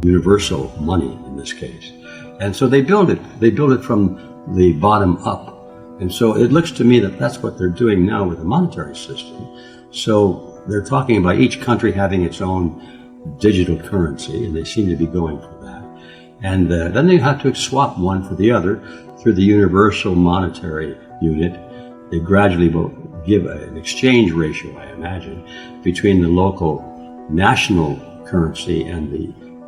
universal money in this case. And so they build it. They build it from the bottom up. And so it looks to me that that's what they're doing now with the monetary system. So they're talking about each country having its own digital currency, and they seem to be going for that. And then they have to swap one for the other through the universal monetary unit. They gradually will give an exchange ratio, I imagine, between the local national currency and the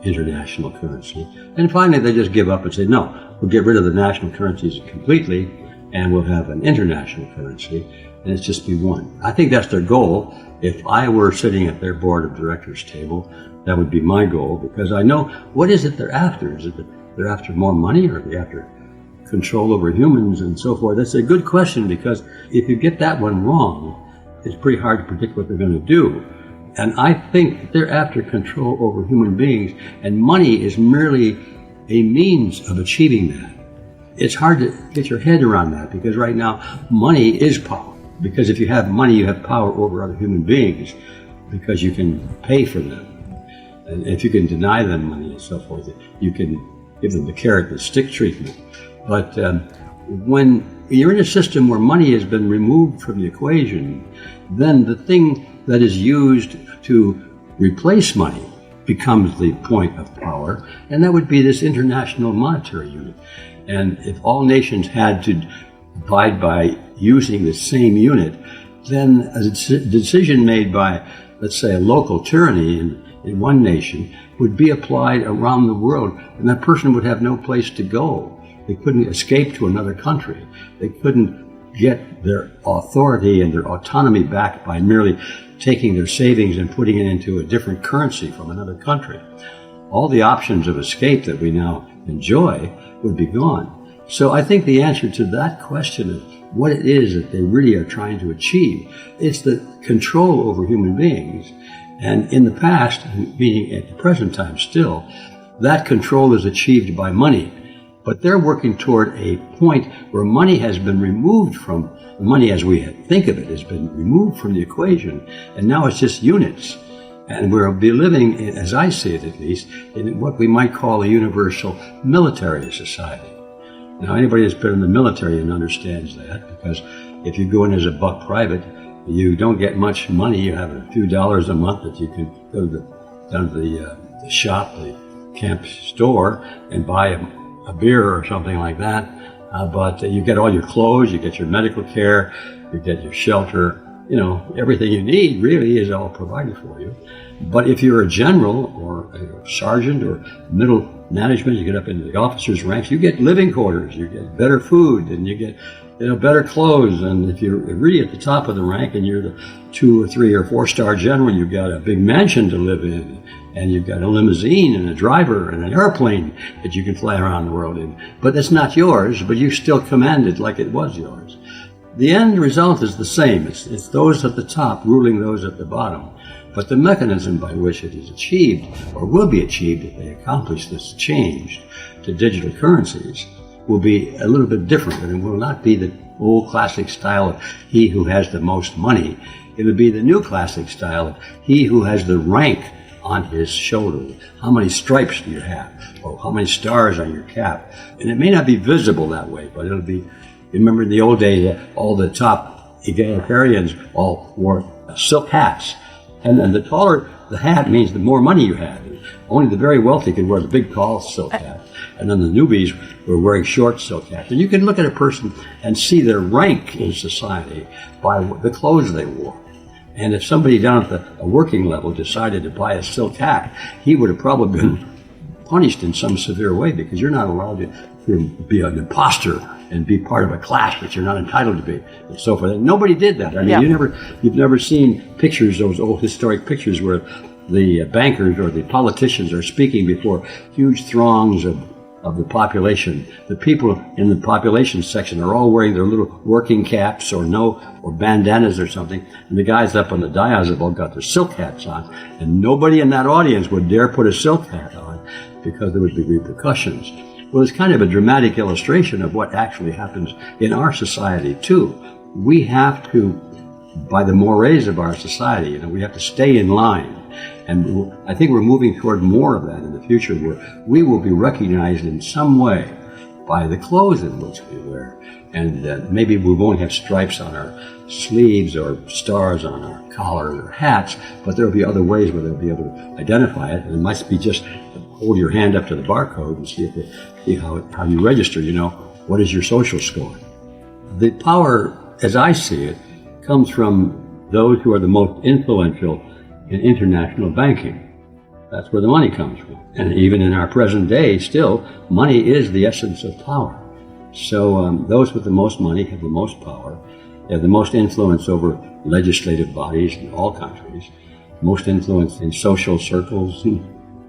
international currency. And finally, they just give up and say, no, we'll get rid of the national currencies completely, and we'll have an international currency, and it's just be one. I think that's their goal. If I were sitting at their board of directors table, that would be my goal, because I know what is it they're after. Is it that they're after more money, or are they after control over humans and so forth? That's a good question, because if you get that one wrong, it's pretty hard to predict what they're going to do. And I think they're after control over human beings, and money is merely a means of achieving that. It's hard to get your head around that, because right now, money is power. Because if you have money, you have power over other human beings, because you can pay for them. And if you can deny them money and so forth, you can give them the carrot and stick treatment. But when you're in a system where money has been removed from the equation, then the thing that is used to replace money becomes the point of power, and that would be this international monetary unit. And if all nations had to abide by using the same unit, then a decision made by, let's say, a local tyranny in one nation would be applied around the world, and that person would have no place to go. They couldn't escape to another country. They couldn't get their authority and their autonomy back by merely taking their savings and putting it into a different currency from another country. All the options of escape that we now enjoy would be gone. So I think the answer to that question of what it is that they really are trying to achieve, it's the control over human beings. And in the past, meaning at the present time still, that control is achieved by money. But they're working toward a point where money has been removed from, money as we think of it has been removed from the equation, and now it's just units. And we'll be living, as I see it at least, in what we might call a universal military society. Now, anybody that's been in the military and understands that, because if you go in as a buck private, you don't get much money. You have a few dollars a month that you can go down to the shop, the camp store, and buy a beer or something like that. But you get all your clothes, you get your medical care, you get your shelter. You know, everything you need really is all provided for you. But if you're a general or a sergeant or middle management, you get up into the officers' ranks, you get living quarters, you get better food, and you get better clothes. And if you're really at the top of the rank and you're the 2 or 3 or 4-star general, you've got a big mansion to live in, and you've got a limousine and a driver and an airplane that you can fly around the world in. But it's not yours, but you still command it like it was yours. The end result is the same. It's those at the top ruling those at the bottom. But the mechanism by which it is achieved, or will be achieved if they accomplish this change to digital currencies, will be a little bit different. And it will not be the old classic style of he who has the most money. It will be the new classic style of he who has the rank on his shoulder. How many stripes do you have? Or how many stars on your cap? And it may not be visible that way, but it'll be. Remember in the old days, all the top egalitarians all wore silk hats. And the taller the hat means the more money you had. Only the very wealthy could wear the big, tall silk hat. And then the newbies were wearing short silk hats. And you can look at a person and see their rank in society by the clothes they wore. And if somebody down at the working level decided to buy a silk hat, he would have probably been punished in some severe way, because you're not allowed to be an imposter and be part of a class that you're not entitled to be, and so forth. And nobody did that. I mean, you've never seen pictures, those old historic pictures where the bankers or the politicians are speaking before huge throngs of the population. The people in the population section are all wearing their little working caps or bandanas or something, and the guys up on the dais have all got their silk hats on, and nobody in that audience would dare put a silk hat on, because there would be repercussions. Well, it's kind of a dramatic illustration of what actually happens in our society, too. We have to, by the mores of our society, we have to stay in line. And I think we're moving toward more of that in the future, where we will be recognized in some way by the clothes in which we wear. And maybe we won't have stripes on our sleeves or stars on our collars or hats, but there'll be other ways where they'll be able to identify it. And it must be just hold your hand up to the barcode and see how you register, what is your social score. The power, as I see it, comes from those who are the most influential in international banking. That's where the money comes from. And even in our present day, still, money is the essence of power. So those with the most money have the most power. They have the most influence over legislative bodies in all countries, most influence in social circles, and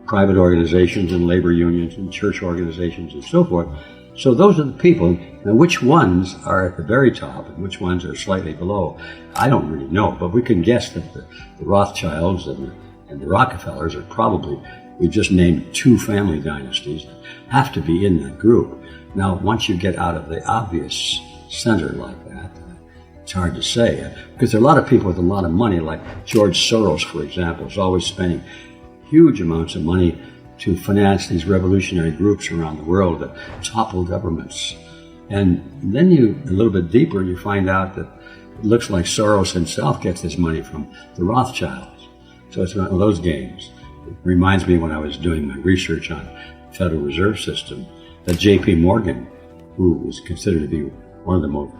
private organizations and labor unions and church organizations and so forth. So those are the people. Now, which ones are at the very top and which ones are slightly below, I don't really know. But we can guess that the Rothschilds and the Rockefellers are probably, we just named 2 family dynasties, have to be in that group. Now, once you get out of the obvious center like that, it's hard to say. Because there are a lot of people with a lot of money, like George Soros, for example, is always spending huge amounts of money to finance these revolutionary groups around the world that topple governments. And then a little bit deeper, you find out that it looks like Soros himself gets his money from the Rothschilds. So it's one of those games. It reminds me when I was doing my research on the Federal Reserve System, that J.P. Morgan, who was considered to be one of the most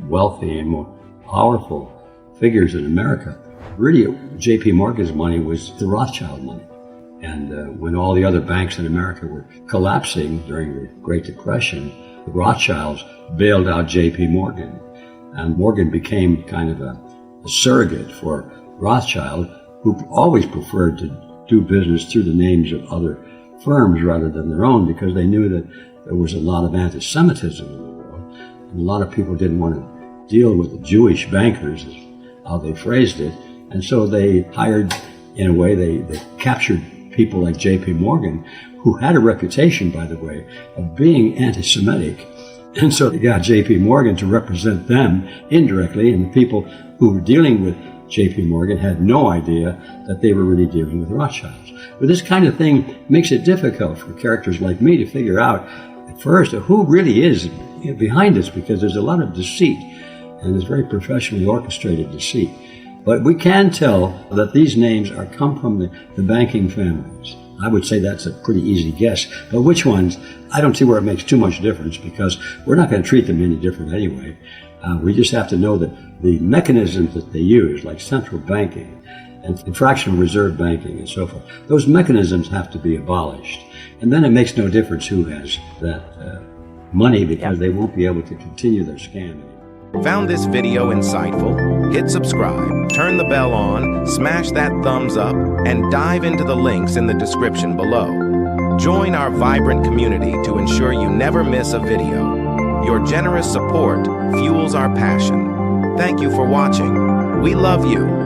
wealthy and more powerful figures in America, really J.P. Morgan's money was the Rothschild money. And when all the other banks in America were collapsing during the Great Depression, the Rothschilds bailed out J.P. Morgan. And Morgan became kind of a surrogate for Rothschild, who always preferred to do business through the names of other firms rather than their own, because they knew that there was a lot of anti-Semitism in the world. And a lot of people didn't want to deal with the Jewish bankers, is how they phrased it. And so they hired, in a way, they captured people like J.P. Morgan, who had a reputation, by the way, of being anti-Semitic. And so they got J.P. Morgan to represent them indirectly, and the people who were dealing with J.P. Morgan had no idea that they were really dealing with Rothschilds. But this kind of thing makes it difficult for characters like me to figure out at first who really is behind this, because there's a lot of deceit, and it's very professionally orchestrated deceit. But we can tell that these names come from the banking families. I would say that's a pretty easy guess. But which ones, I don't see where it makes too much difference, because we're not going to treat them any different anyway. We just have to know that the mechanisms that they use, like central banking and fractional reserve banking and so forth, those mechanisms have to be abolished. And then it makes no difference who has that money, because they won't be able to continue their scam. Found this video insightful? Hit subscribe, turn the bell on, smash that thumbs up, and dive into the links in the description below. Join our vibrant community to ensure you never miss a video. Your generous support fuels our passion. Thank you for watching. We love you.